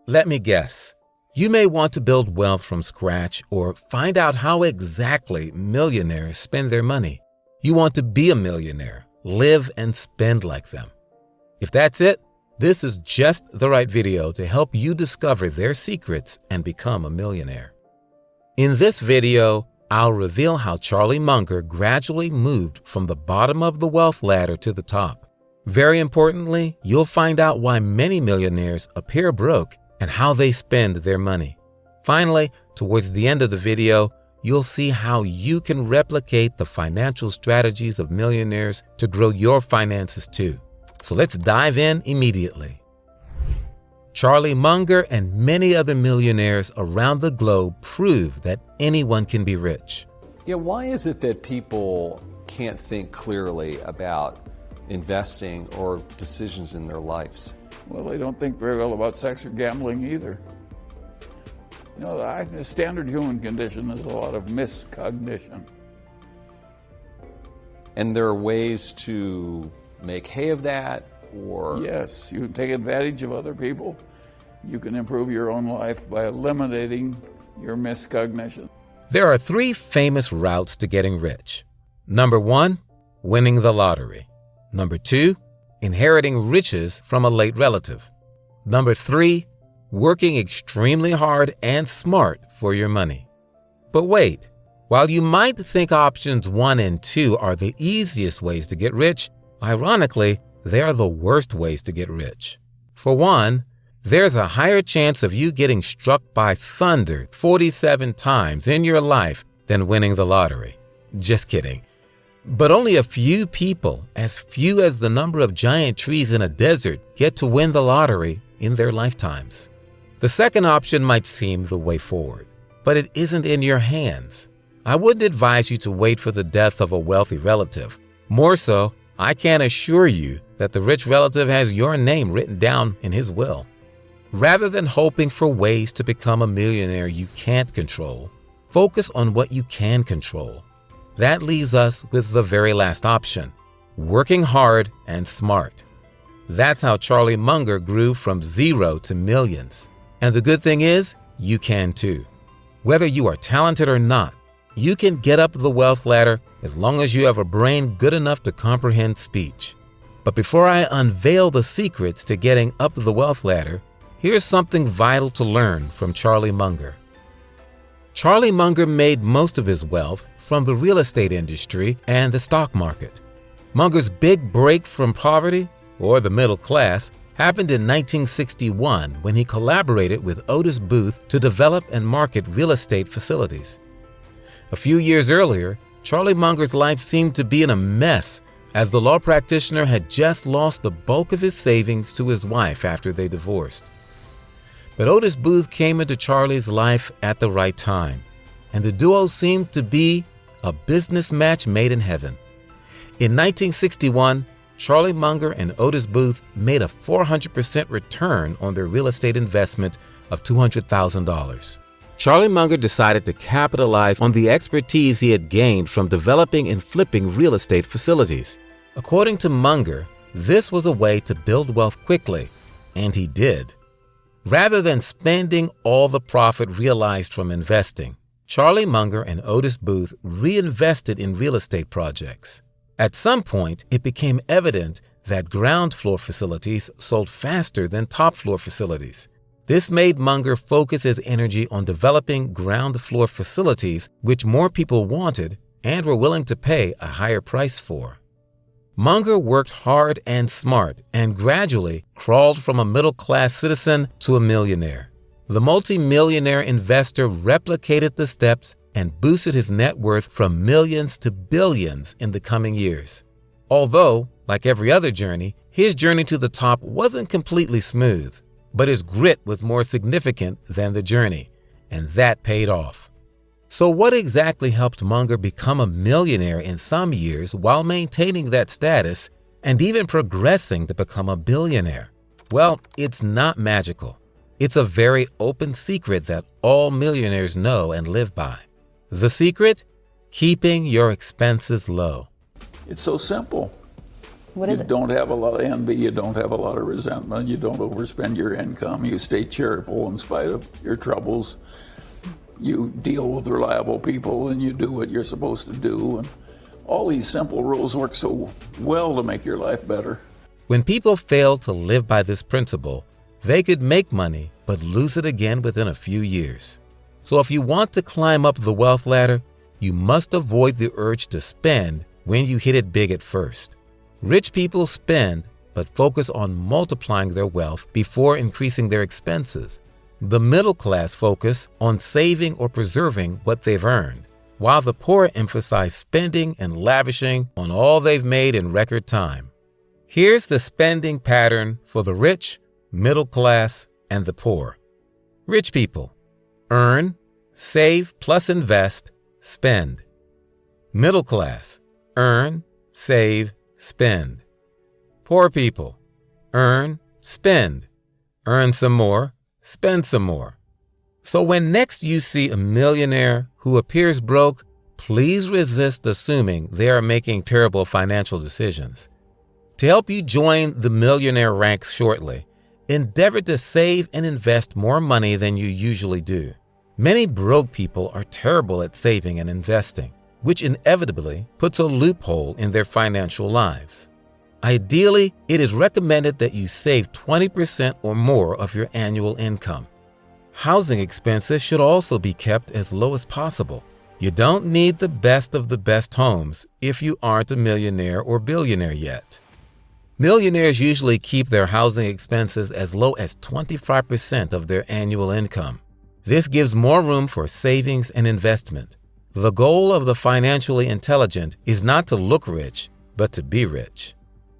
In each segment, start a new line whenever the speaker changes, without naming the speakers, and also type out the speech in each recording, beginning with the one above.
Let me guess. You may want to build wealth from scratch or find out how exactly millionaires spend their money. You want to be a millionaire, live and spend like them. If that's it, this is just the right video to help you discover their secrets and become a millionaire. In this video, I'll reveal how Charlie Munger gradually moved from the bottom of the wealth ladder to the top. Very importantly, you'll find out why many millionaires appear broke and how they spend their money. Finally, towards the end of the video, you'll see how you can replicate the financial strategies of millionaires to grow your finances too. So let's dive in immediately. Charlie Munger and many other millionaires around the globe prove that anyone can be rich.
Yeah, why is it that people can't think clearly about investing or decisions in their lives?
Well, they don't think very well about sex or gambling either. You know, the standard human condition is a lot of miscognition.
And there are ways to make hay of that, or?
Yes, you can take advantage of other people. You can improve your own life by eliminating your miscognition.
There are 3 famous routes to getting rich. Number 1, winning the lottery. Number 2, inheriting riches from a late relative. Number 3, working extremely hard and smart for your money. But wait, while you might think options 1 and 2 are the easiest ways to get rich, ironically, they are the worst ways to get rich. For one, there's a higher chance of you getting struck by thunder 47 times in your life than winning the lottery. Just kidding. But only a few people, as few as the number of giant trees in a desert, get to win the lottery in their lifetimes. The second option might seem the way forward, but it isn't in your hands. I wouldn't advise you to wait for the death of a wealthy relative. More so, I can assure you that the rich relative has your name written down in his will. Rather than hoping for ways to become a millionaire you can't control, focus on what you can control. That leaves us with the very last option, working hard and smart. That's how Charlie Munger grew from 0 to millions. And the good thing is, you can too. Whether you are talented or not, you can get up the wealth ladder as long as you have a brain good enough to comprehend speech. But before I unveil the secrets to getting up the wealth ladder, here's something vital to learn from Charlie Munger. Charlie Munger made most of his wealth from the real estate industry and the stock market. Munger's big break from poverty, or the middle class, happened in 1961 when he collaborated with Otis Booth to develop and market real estate facilities. A few years earlier, Charlie Munger's life seemed to be in a mess as the law practitioner had just lost the bulk of his savings to his wife after they divorced. But Otis Booth came into Charlie's life at the right time, and the duo seemed to be a business match made in heaven. In 1961, Charlie Munger and Otis Booth made a 400% return on their real estate investment of $200,000. Charlie Munger decided to capitalize on the expertise he had gained from developing and flipping real estate facilities. According to Munger, this was a way to build wealth quickly, and he did. Rather than spending all the profit realized from investing, Charlie Munger and Otis Booth reinvested in real estate projects. At some point, it became evident that ground floor facilities sold faster than top floor facilities. This made Munger focus his energy on developing ground floor facilities, which more people wanted and were willing to pay a higher price for. Munger worked hard and smart and gradually crawled from a middle-class citizen to a millionaire. The multi-millionaire investor replicated the steps and boosted his net worth from millions to billions in the coming years. Although, like every other journey, his journey to the top wasn't completely smooth, but his grit was more significant than the journey, and that paid off. So what exactly helped Munger become a millionaire in some years while maintaining that status and even progressing to become a billionaire? Well, it's not magical. It's a very open secret that all millionaires know and live by. The secret? Keeping your expenses low.
It's so simple.
What is
You
it?
don't have a lot of envy, you don't have a lot of resentment, you don't overspend your income, you stay cheerful in spite of your troubles. You deal with reliable people and you do what you're supposed to do. And all these simple rules work so well to make your life better.
When people fail to live by this principle, they could make money but lose it again within a few years. So if you want to climb up the wealth ladder, you must avoid the urge to spend when you hit it big at first. Rich people spend but focus on multiplying their wealth before increasing their expenses. The middle class focus on saving or preserving what they've earned, while the poor emphasize spending and lavishing on all they've made in record time. Here's the spending pattern for the rich, middle class, and the poor. Rich people: earn, save plus invest, spend. Middle class: earn, save, spend. Poor people: earn, spend, earn some more, spend some more. So when next you see a millionaire who appears broke, please resist assuming they are making terrible financial decisions. To help you join the millionaire ranks shortly, endeavor to save and invest more money than you usually do. Many broke people are terrible at saving and investing, which inevitably puts a loophole in their financial lives. Ideally, it is recommended that you save 20% or more of your annual income. Housing expenses should also be kept as low as possible. You don't need the best of the best homes if you aren't a millionaire or billionaire yet. Millionaires usually keep their housing expenses as low as 25% of their annual income. This gives more room for savings and investment. The goal of the financially intelligent is not to look rich, but to be rich.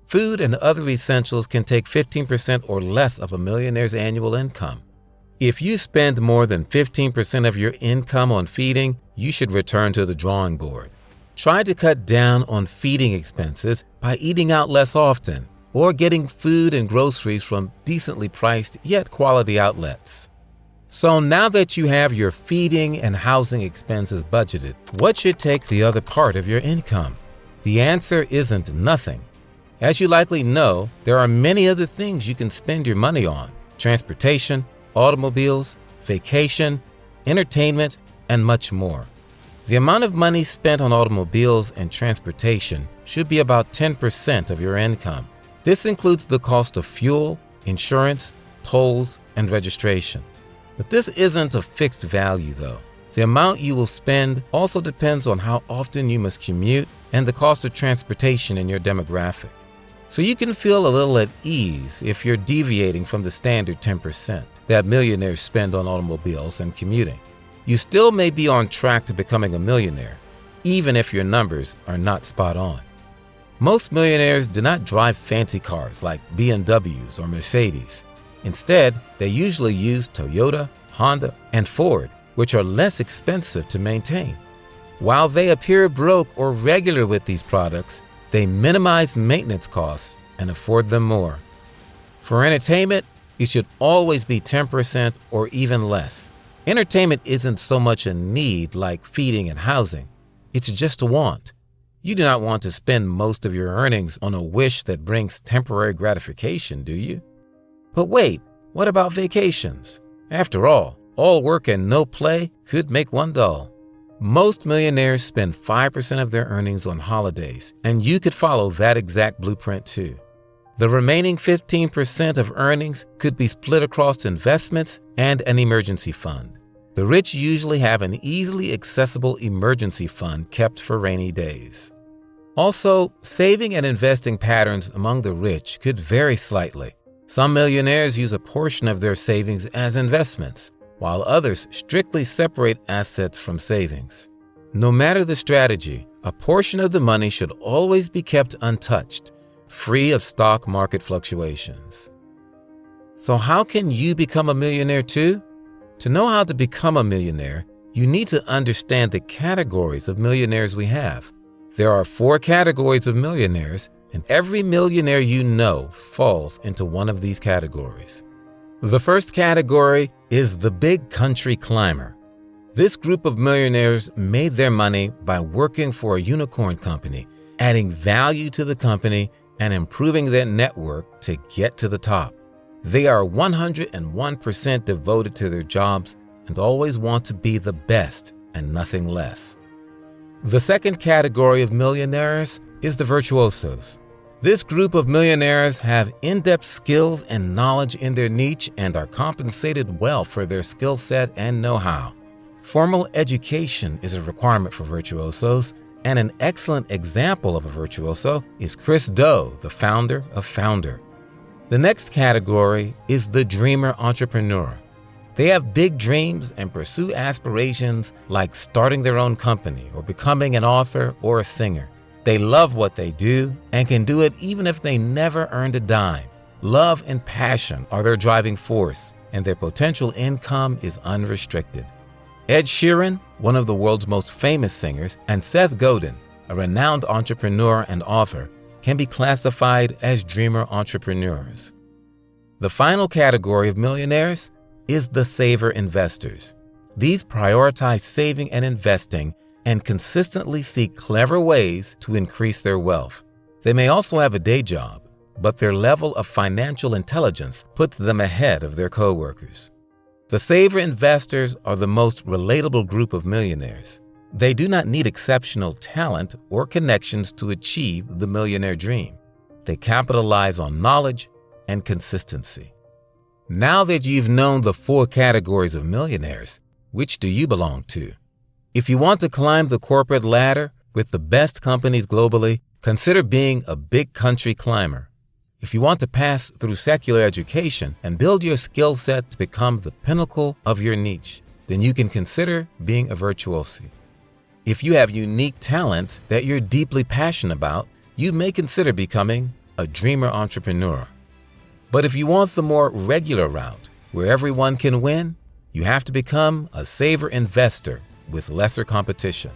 Food and other essentials can take 15% or less of a millionaire's annual income. If you spend more than 15% of your income on feeding, you should return to the drawing board. Try to cut down on feeding expenses by eating out less often or getting food and groceries from decently priced yet quality outlets. So now that you have your feeding and housing expenses budgeted, what should take the other part of your income? The answer isn't nothing. As you likely know, there are many other things you can spend your money on: transportation, automobiles, vacation, entertainment, and much more. The amount of money spent on automobiles and transportation should be about 10% of your income. This includes the cost of fuel, insurance, tolls, and registration. But this isn't a fixed value, though. The amount you will spend also depends on how often you must commute and the cost of transportation in your demographic. So you can feel a little at ease if you're deviating from the standard 10% that millionaires spend on automobiles and commuting. You still may be on track to becoming a millionaire, even if your numbers are not spot on. Most millionaires do not drive fancy cars like BMWs or Mercedes. Instead, they usually use Toyota, Honda, and Ford, which are less expensive to maintain. While they appear broke or regular with these products, they minimize maintenance costs and afford them more. For entertainment, it should always be 10% or even less. Entertainment isn't so much a need like feeding and housing. It's just a want. You do not want to spend most of your earnings on a wish that brings temporary gratification, do you? But wait, what about vacations? After all work and no play could make one dull. Most millionaires spend 5% of their earnings on holidays, and you could follow that exact blueprint too. The remaining 15% of earnings could be split across investments and an emergency fund. The rich usually have an easily accessible emergency fund kept for rainy days. Also, saving and investing patterns among the rich could vary slightly. Some millionaires use a portion of their savings as investments, while others strictly separate assets from savings. No matter the strategy, a portion of the money should always be kept untouched, free of stock market fluctuations. So how can you become a millionaire too? To know how to become a millionaire, you need to understand the categories of millionaires we have. There are 4 categories of millionaires, and every millionaire you know falls into one of these categories. The first category is the big country climber. This group of millionaires made their money by working for a unicorn company, adding value to the company, and improving their network to get to the top. They are 101% devoted to their jobs and always want to be the best and nothing less. The second category of millionaires is the virtuosos. This group of millionaires have in-depth skills and knowledge in their niche and are compensated well for their skill set and know-how. Formal education is a requirement for virtuosos, and an excellent example of a virtuoso is Chris Do, the founder of Founder. The next category is the dreamer entrepreneur. They have big dreams and pursue aspirations like starting their own company or becoming an author or a singer. They love what they do and can do it even if they never earned a dime. Love and passion are their driving force, and their potential income is unrestricted. Ed Sheeran, one of the world's most famous singers, and Seth Godin, a renowned entrepreneur and author, can be classified as dreamer entrepreneurs. The final category of millionaires is the saver investors. These prioritize saving and investing and consistently seek clever ways to increase their wealth. They may also have a day job, but their level of financial intelligence puts them ahead of their coworkers. The saver investors are the most relatable group of millionaires. They do not need exceptional talent or connections to achieve the millionaire dream. They capitalize on knowledge and consistency. Now that you've known the 4 categories of millionaires, which do you belong to? If you want to climb the corporate ladder with the best companies globally, consider being a big country climber. If you want to pass through secular education and build your skill set to become the pinnacle of your niche, then you can consider being a virtuoso. If you have unique talents that you're deeply passionate about, you may consider becoming a dreamer entrepreneur. But if you want the more regular route, where everyone can win, you have to become a saver investor with lesser competition.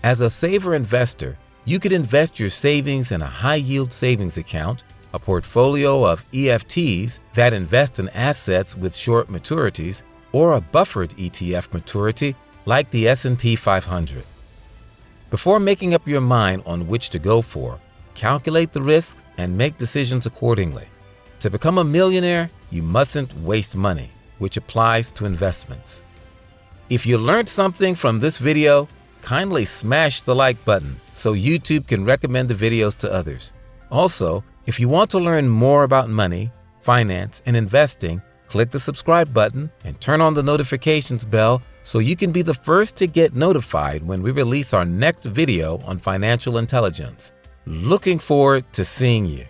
As a saver investor, you could invest your savings in a high-yield savings account, a portfolio of EFTs that invest in assets with short maturities, or a buffered ETF maturity like the S&P 500. Before making up your mind on which to go for, calculate the risk and make decisions accordingly. To become a millionaire, you mustn't waste money, which applies to investments. If you learned something from this video, kindly smash the like button so YouTube can recommend the videos to others. Also, if you want to learn more about money, finance, and investing, click the subscribe button and turn on the notifications bell so you can be the first to get notified when we release our next video on financial intelligence. Looking forward to seeing you.